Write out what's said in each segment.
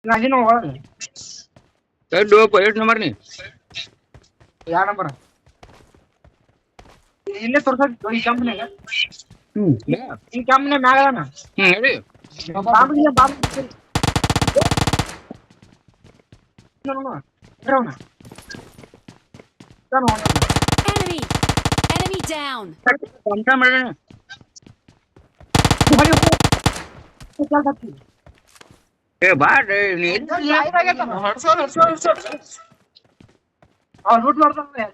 Imagine what? ಎಷ್ಟು number ನೀ ಯಾವ ನಂಬರ್ ಇಲ್ಲೇ ತೋರ್ಸಕ್ ಈ ಕಂಪ್ನಿಯಾಗ ಈ ಕಂಪ್ನಿ ಮ್ಯಾಗದಾನ ಹೇಳಿ bomb bomb Enemy! Enemy down! ಕಂತ ಮಾಡೋಣ ಏ ಬಾ ನೀ ಲೂಟ್ ಮಾಡ್ತಾನ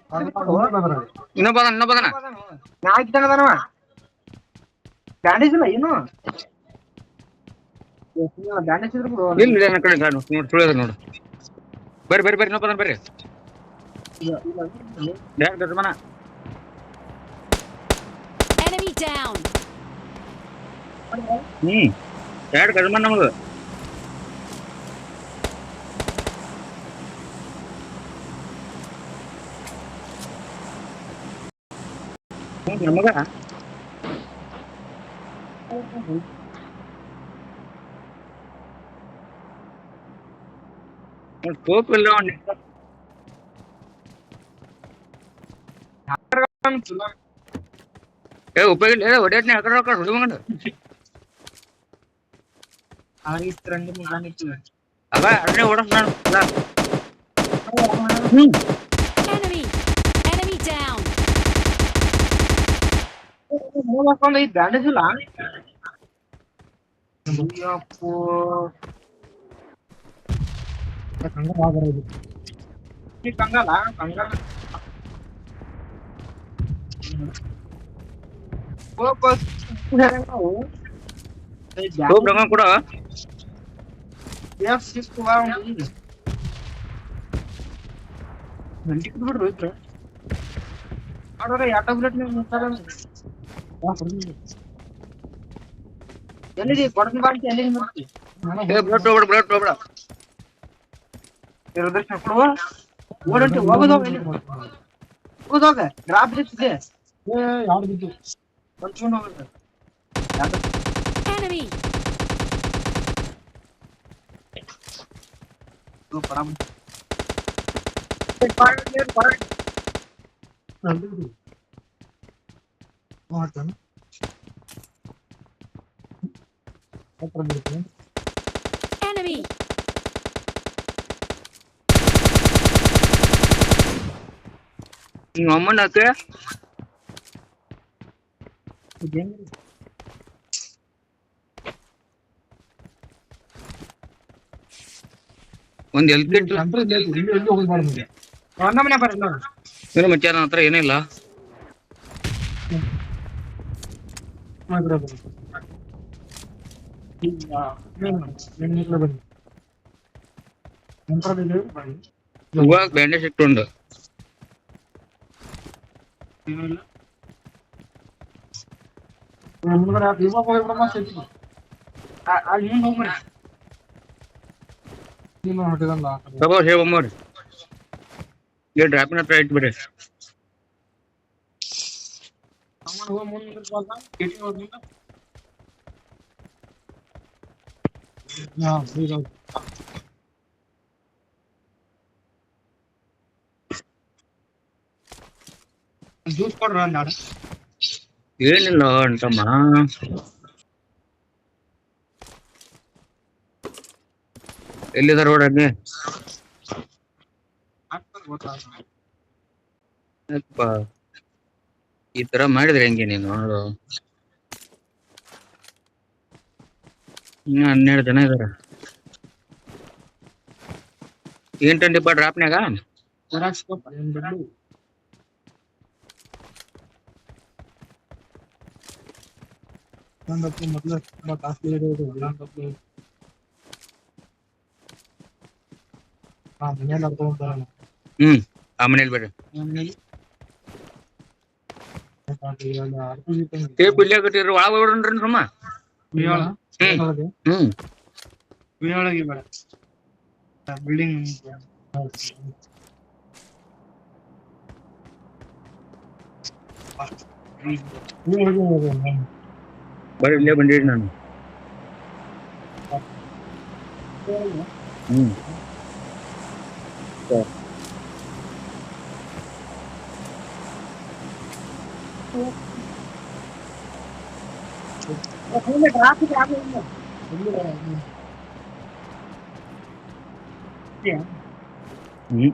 ಇನ್ನೊಬ್ಬದನ ನಾಲ್ಕು ಜನದನವ ಬ್ಯಾಂಡೇಜ್ ಇಲ್ಲ ಏನು ಬ್ಯಾಂಡೇಜ್ ಇದ್ರು ಇಲ್ಲ ನನ್ನ ಕಡೆ ನೋಡಿ ಸುಳಿದ ನೋಡು ಬರ್ರಿ ಇನ್ನೊಬ್ಬದನ ಬರ್ರಿ ಮನ Enemy down! ಎರಡು ಗಜಮನ್ ನಮಗ ನಮಗ ಸ್ಕೋಪ್ ಇಲ್ಲ ಏ ಉಪಯೋಗ ಇಲ್ಲ ಹೊಡೆಯಟ್ನೆ ಹಾಕಡ ಹುಡುಗಂಡು ಅವ ಅಲ್ಲೇ ಓಡಸ್ Enemy! Enemy down! ಈ ಬ್ಯಾಂಡೇಜ್ ಇಲ್ಲ ಕಂಗಲ್ಲ ಕಂಗಲ್ಲ ಕೂಡ ಬಿಡ್ರಿ ಟ್ಯಾಬ್ಲೆಟ್ ಎಲ್ಲಿ ಕೊಡನ್ ಬಾಂಟಿ ಎಲ್ಲಿ ಬ್ಲಡ್ ಹೋಗ್ಬೇಡ ಕೊಡುವ ಓಡಂಟಿ ಹೋಗೋದೋಗ ಹೋಗೋದೋಗ ಡ್ರಾಪ್ ಇದೆ ಯಾರು ಬಿದ್ದು ಹೊಂಚ್ಕೊಂಡು ಹೋಗುತ್ತೆ Enemy! Enemy! ಅಮ್ಮನ ಹಾಕೆ ಒಂದ್ ಎಲ್ಕೆಟ್ ಮನೆ ಬರಲ್ಲ ಏನು ಮಚ್ಚ ನನ್ನ ಹತ್ರ ಏನಿಲ್ಲ ಇವಾಗ ಬ್ಯಾಂಡೇಜ್ ಇಟ್ಟುಂಡು ತಗೋ ಹೇವಮ್ಮವ್ರಿ ಈ ಡ್ರಾಪಿನ ಹತ್ರ ಇಟ್ಬಿಡ್ರಿ ಜ್ಯೂಸ್ ಕೊಡ್ರ ನಾಡ ಏನಿಲ್ಲ ಅಂತಮ್ಮ ಎಲ್ಲಿದಾರ ಓಡಾಡ್ನಿ ಈ ತರ ಮಾಡಿದ್ರೆ ಹೆಂಗೆ ನೀನು ಇನ್ನು 12 ಜನ ಇದಾರ ಏನ್ ಡಿಬ್ಬ ಡ್ರಾಪ್ನ್ಯಾಗ ಮೊದಲು ತುಂಬಾ ಕಾಸ್ಟ್ಲಿ ಇರೋದು ಮನೆಯಲ್ಲಿ ತಗೊಂಡ್ಬರೋಣ ಆ ಮನೇಲಿ ಬರ್ರಿ ಟೇಪ್ ಇಲ್ಲೇ ಕಟ್ಟಿದ್ರು ಒಳಗೆ ಹೊಡ್ರಿ ಸುಮ್ಮ ಒಳಗೆ ಬೇಡ ಬಿಲ್ಡಿಂಗ್ ಬರ್ರಿ ಇಲ್ಲೇ ಬಂದಿರಿ ನಾನು ಹ್ಮ್ ಟ್ರಾಫಿಕ್ ಆಗಲ್ಲ. ಹ್ಮ್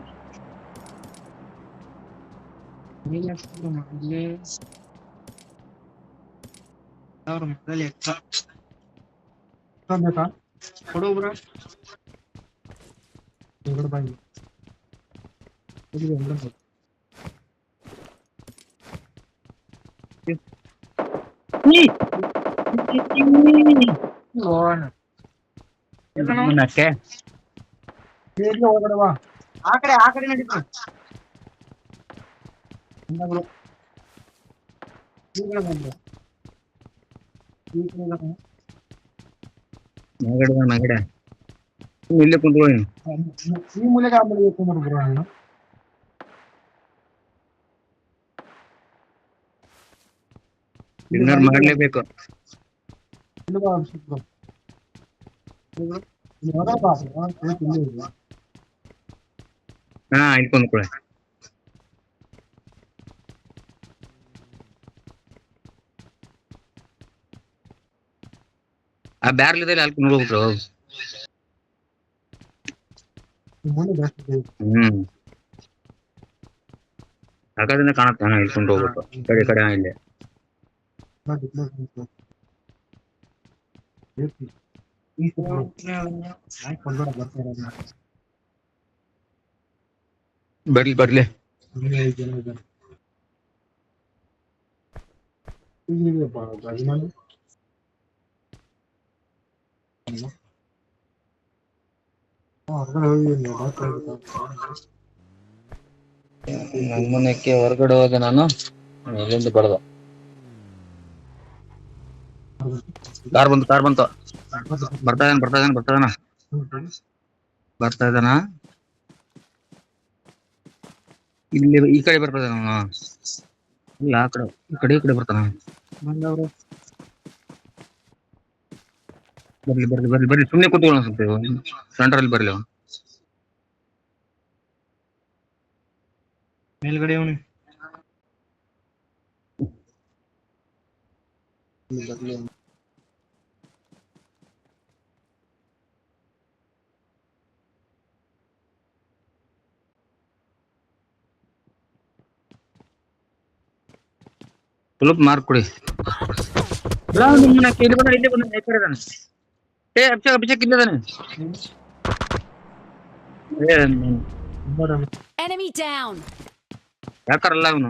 ಅವ್ರ ಮಕ್ಕಳು ಬೇಕಾ ಕೊಡು ಬ್ರೋ. ಬಾಯಿ ನಕ್ಕೆ ಒಳಗಡೆ ಬಾ. ಆ ಕಡೆ ನಡೀತು. ಮಗಡೆ ಇಲ್ಲೇ ಕುಂತ್ಕೊಳ್ಳಿ. ಈ ಮೂಲೆಗೆ ಆ ಮೂಲೆಗೆ ಕುಂದ್ರು ಬ್ರೋ ನೀನು. ಡಿನ್ನರ್ ಮಾಡ್ಲೇಬೇಕು. ಇಲ್ಲಿ ಬಾ ಅಭಿಷೇಕ್ ಬ್ರೋ. ಯಾವ್ದೋ ಬಾ ಇಲ್ಲಿ ಇದೆ. ಹಾ ಇಲ್ಲಿ ಕುಂತ್ಕೊಳ್ಳಿ. ಆ ಬ್ಯಾರ್ಲಿದಲ್ಲಿ ಅಲ್ಲಿ ಕುಂತ್ಕೋಬೇಕು. ಮೂಲೆ ಜಾಸ್ತಿ ಇದೆ. ಹಾಗಾದ್ರೆ ಕಾಣುತ್ತೆ. ಹಾ ಇಳ್ಕೊಂಡು ಹೋಗ್ಬೇಕು. ಕಡೆ ಇಲ್ಲೇ ಬರ್ಲಿ ಬರ್ಲಿ. ನಮ್ಮನೆಕ್ಕೆ ಹೊರಗಡೆ ಹೋದೆ ನಾನು. ಎಲ್ಲಿಂದ ಬಡ್ದ ಕಾರ್ ಬಂತು. ಬರ್ತಾ ಇದ್ದಾನ. ಇಲ್ಲಿ ಈ ಕಡೆ ಬರ್ತಾ ಇದ್ದಾನ. ಇಲ್ಲ ಆ ಕಡೆ ಈ ಕಡೆ ಬರ್ತಾನ. ಬಂದವರು ಬರ್ಲಿ ಸುಮ್ನೆ ಕೂತ್ಕೊಳ್ಳೋಣ. ಸ್ವಲ್ಪ ಸೆಂಟ್ರಲ್ಲಿ ಬರ್ಲಿ ಅವನು. ಮೇಲ್ಗಡೆ ಅವನು ಸ್ವಲ್ಪ ಮಾರ್ಕ್ ಕೊಡಿ. ಇಲ್ಲಿ ಬಂದ ಏ ಅಭಿಷೇಕ್ ಇಲ್ಲದಾನೆ. Enemy down. ಯಾಕಾರಲ್ಲ ಅವನು.